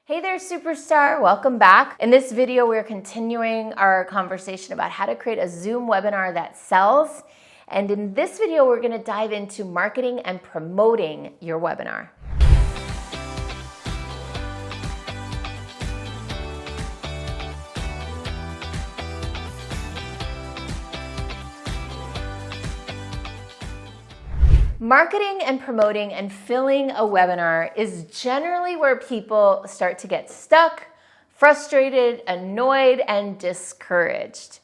Hey there, superstar. Welcome back. In this video, we're continuing our conversation about how to create a Zoom webinar that sells. And in this video, we're going to dive into marketing and promoting your webinar. Marketing and promoting and filling a webinar is generally where people start to get stuck, frustrated, annoyed, and discouraged.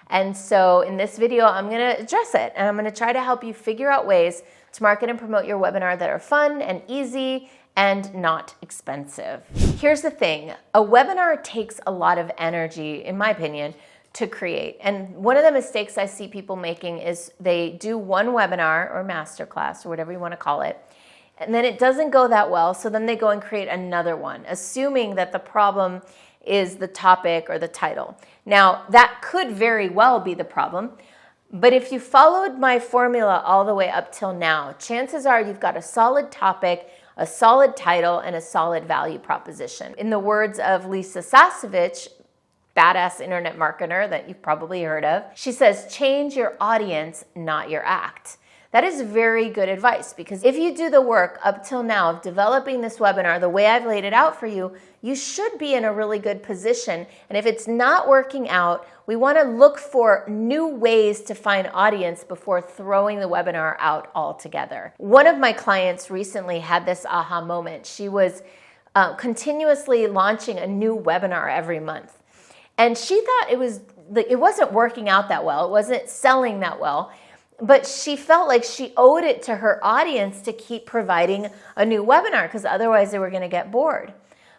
And so in this video, I'm going to address it, and I'm going to try to help you figure out ways to market and promote your webinar that are fun and easy and not expensive. Here's the thing. A webinar takes a lot of energy, in my opinion, to create. And one of the mistakes I see people making is they do one webinar or masterclass or whatever you want to call it, and then it doesn't go that well, so then they go and create another one, assuming that the problem is the topic or the title. Now, that could very well be the problem, but if you followed my formula all the way up till now, chances are you've got a solid topic, a solid title, and a solid value proposition. In the words of Lisa Sasevich, badass internet marketer that you've probably heard of, she says, change your audience, not your act. That is very good advice, because if you do the work up till now of developing this webinar the way I've laid it out for you, you should be in a really good position. And if it's not working out, we want to look for new ways to find audience before throwing the webinar out altogether. One of my clients recently had this aha moment. She was continuously launching a new webinar every month. And she thought it wasn't working out that well. It wasn't selling that well. But she felt like she owed it to her audience to keep providing a new webinar, because otherwise they were going to get bored.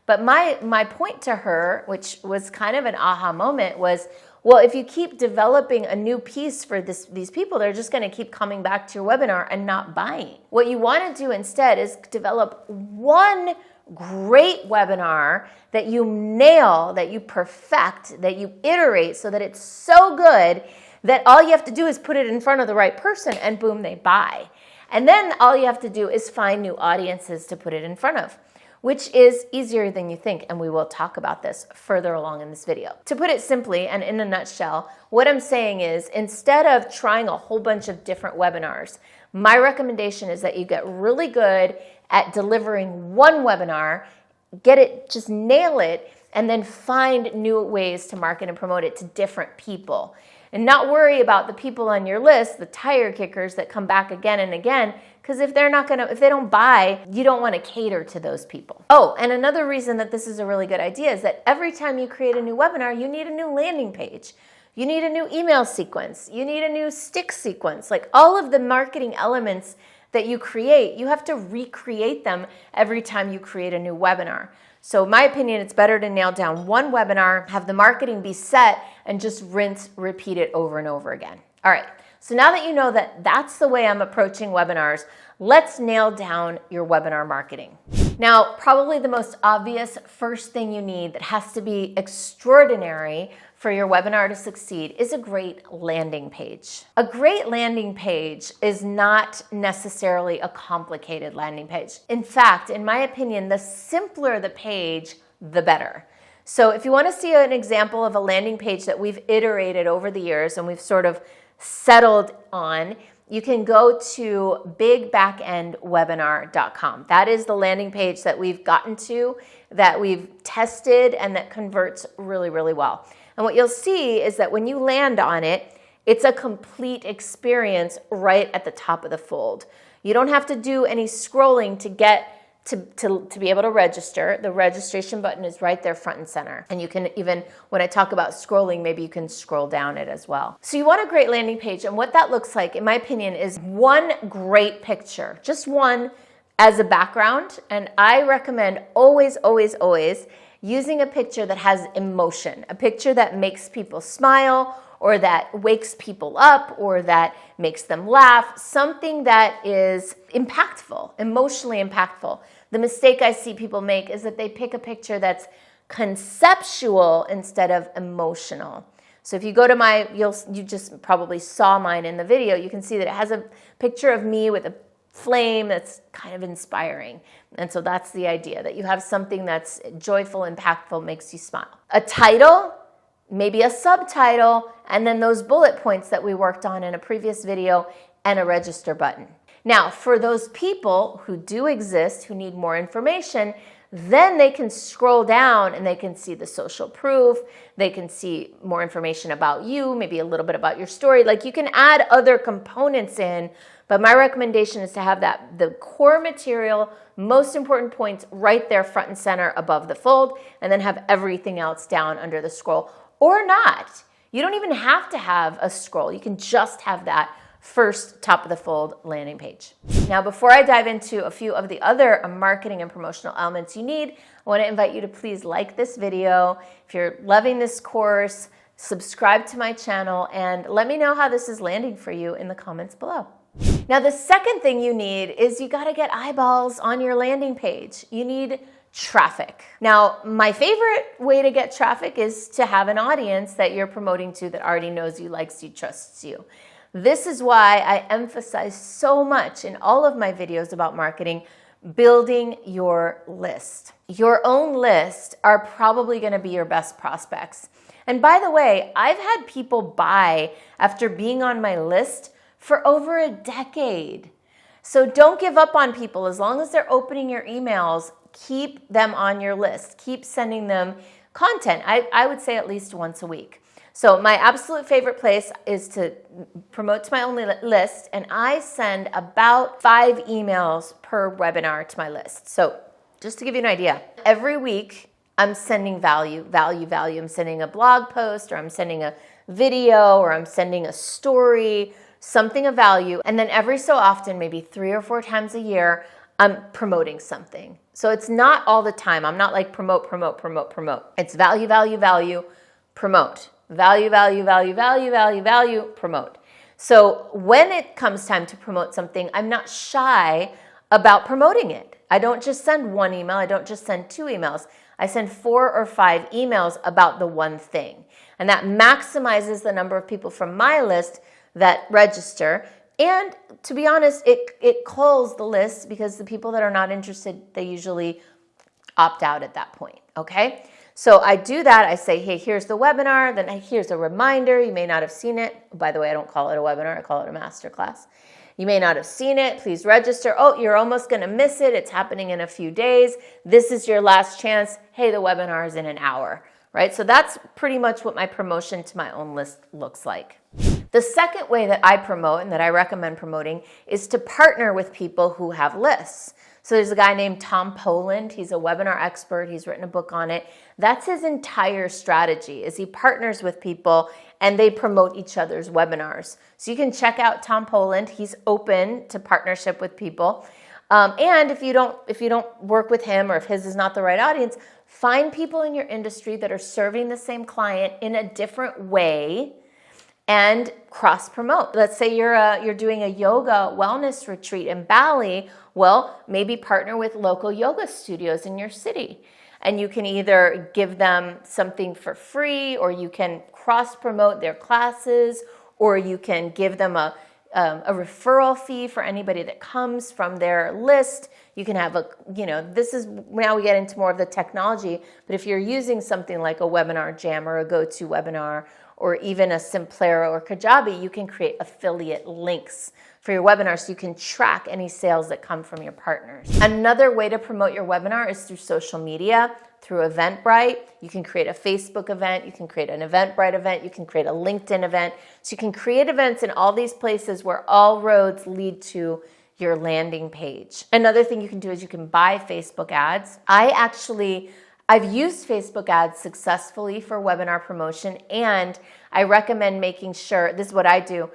But my point to her, which was kind of an aha moment, was, well, if you keep developing a new piece for these people, they're just going to keep coming back to your webinar and not buying. What you want to do instead is develop one great webinar that you nail, that you perfect, that you iterate so that it's so good that all you have to do is put it in front of the right person and boom, they buy. And then all you have to do is find new audiences to put it in front of, which is easier than you think, and we will talk about this further along in this video. To put it simply and in a nutshell, what I'm saying is, instead of trying a whole bunch of different webinars, my recommendation is that you get really good at delivering one webinar, get it, just nail it, and then find new ways to market and promote it to different people. And not worry about the people on your list, the tire kickers that come back again and again, because if they don't buy, you don't want to cater to those people. Oh, and another reason that this is a really good idea is that every time you create a new webinar, you need a new landing page. You need a new email sequence. You need a new stick sequence. Like all of the marketing elements that you create, you have to recreate them every time you create a new webinar. So in my opinion, it's better to nail down one webinar, have the marketing be set, and just rinse, repeat it over and over again. All right, so now that you know that that's the way I'm approaching webinars, let's nail down your webinar marketing. Now, probably the most obvious first thing you need that has to be extraordinary for your webinar to succeed is a great landing page. A great landing page is not necessarily a complicated landing page. In fact, in my opinion, the simpler the page, the better. So if you want to see an example of a landing page that we've iterated over the years and we've sort of settled on, you can go to bigbackendwebinar.com. That is the landing page that we've gotten to, that we've tested, and that converts really, really well. And what you'll see is that when you land on it, it's a complete experience right at the top of the fold. You don't have to do any scrolling to get to be able to register. The registration button is right there front and center. And you can even, when I talk about scrolling, maybe you can scroll down it as well. So you want a great landing page. And what that looks like, in my opinion, is one great picture, just one as a background. And I recommend always, always, always using a picture that has emotion, a picture that makes people smile, or that wakes people up, or that makes them laugh, something that is impactful, emotionally impactful. The mistake I see people make is that they pick a picture that's conceptual instead of emotional. So if you go to you just probably saw mine in the video, you can see that it has a picture of me with a flame, that's kind of inspiring. And so that's the idea, that you have something that's joyful, impactful, makes you smile. A title, maybe a subtitle, and then those bullet points that we worked on in a previous video, and a register button. Now, for those people who do exist, who need more information, then they can scroll down and they can see the social proof. They can see more information about you, maybe a little bit about your story. Like, you can add other components in, but my recommendation is to have the core material, most important points right there front and center above the fold, and then have everything else down under the scroll, or not. You don't even have to have a scroll. You can just have that first top of the fold landing page. Now, before I dive into a few of the other marketing and promotional elements you need, I want to invite you to please like this video. If you're loving this course, subscribe to my channel, and let me know how this is landing for you in the comments below. Now, the second thing you need is you got to get eyeballs on your landing page. You need traffic. Now, my favorite way to get traffic is to have an audience that you're promoting to that already knows you, likes you, trusts you. This is why I emphasize so much in all of my videos about marketing, building your list. Your own list are probably going to be your best prospects. And by the way, I've had people buy after being on my list for over a decade. So don't give up on people. As long as they're opening your emails, keep them on your list. Keep sending them content. I would say at least once a week. So my absolute favorite place is to promote to my own list, and I send about 5 emails per webinar to my list. So just to give you an idea, every week I'm sending value. I'm sending a blog post, or I'm sending a video, or I'm sending a story, something of value. And then every so often, maybe 3 or 4 times a year, I'm promoting something. So it's not all the time. I'm not like promote. It's value, promote. Value, promote. So when it comes time to promote something, I'm not shy about promoting it. I don't just send 1 email. I don't just send 2 emails. I send 4 or 5 emails about the one thing. And that maximizes the number of people from my list that register. And to be honest, it culls the list, because the people that are not interested, they usually opt out at that point, okay? So I do that. I say, hey, here's the webinar. Then here's a reminder. You may not have seen it. By the way, I don't call it a webinar. I call it a masterclass. You may not have seen it. Please register. Oh, you're almost going to miss it. It's happening in a few days. This is your last chance. Hey, the webinar is in an hour, right? So that's pretty much what my promotion to my own list looks like. The second way that I promote and that I recommend promoting is to partner with people who have lists. So there's a guy named Tom Poland. He's a webinar expert. He's written a book on it. That's his entire strategy, is he partners with people and they promote each other's webinars. So you can check out Tom Poland. He's open to partnership with people. And if you don't work with him, or if his is not the right audience, find people in your industry that are serving the same client in a different way and cross promote. Let's say you're doing a yoga wellness retreat in Bali. Well, maybe partner with local yoga studios in your city. And you can either give them something for free, or you can cross promote their classes, or you can give them a referral fee for anybody that comes from their list. You can have this is, now we get into more of the technology, but if you're using something like a Webinar Jam or a GoToWebinar, or even a Simplera or Kajabi, you can create affiliate links for your webinar so you can track any sales that come from your partners. Another way to promote your webinar is through social media, through Eventbrite. You can create a Facebook event, you can create an Eventbrite event, you can create a LinkedIn event. So you can create events in all these places where all roads lead to your landing page. Another thing you can do is you can buy Facebook ads. I've used Facebook ads successfully for webinar promotion, and I recommend making sure, this is what I do,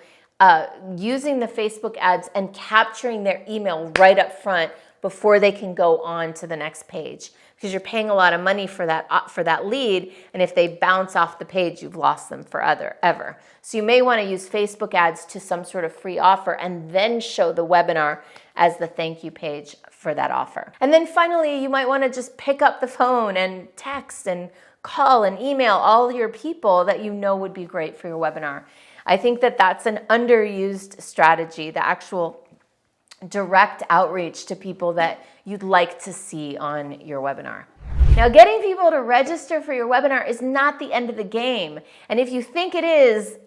using the Facebook ads and capturing their email right up front before they can go on to the next page, because you're paying a lot of money for that lead, and if they bounce off the page, you've lost them forever. So you may want to use Facebook ads to some sort of free offer, and then show the webinar as the thank you page for that offer. And then finally, you might want to just pick up the phone and text and call and email all your people that you know would be great for your webinar. I think that that's an underused strategy. The actual direct outreach to people that you'd like to see on your webinar. Now, getting people to register for your webinar is not the end of the game. And if you think it is,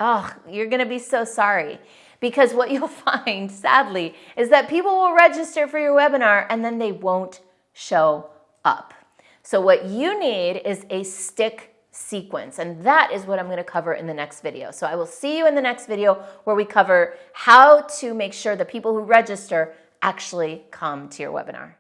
you're going to be so sorry. Because what you'll find, sadly, is that people will register for your webinar and then they won't show up. So what you need is a stick sequence, and that is what I'm going to cover in the next video. So I will see you in the next video where we cover how to make sure the people who register actually come to your webinar.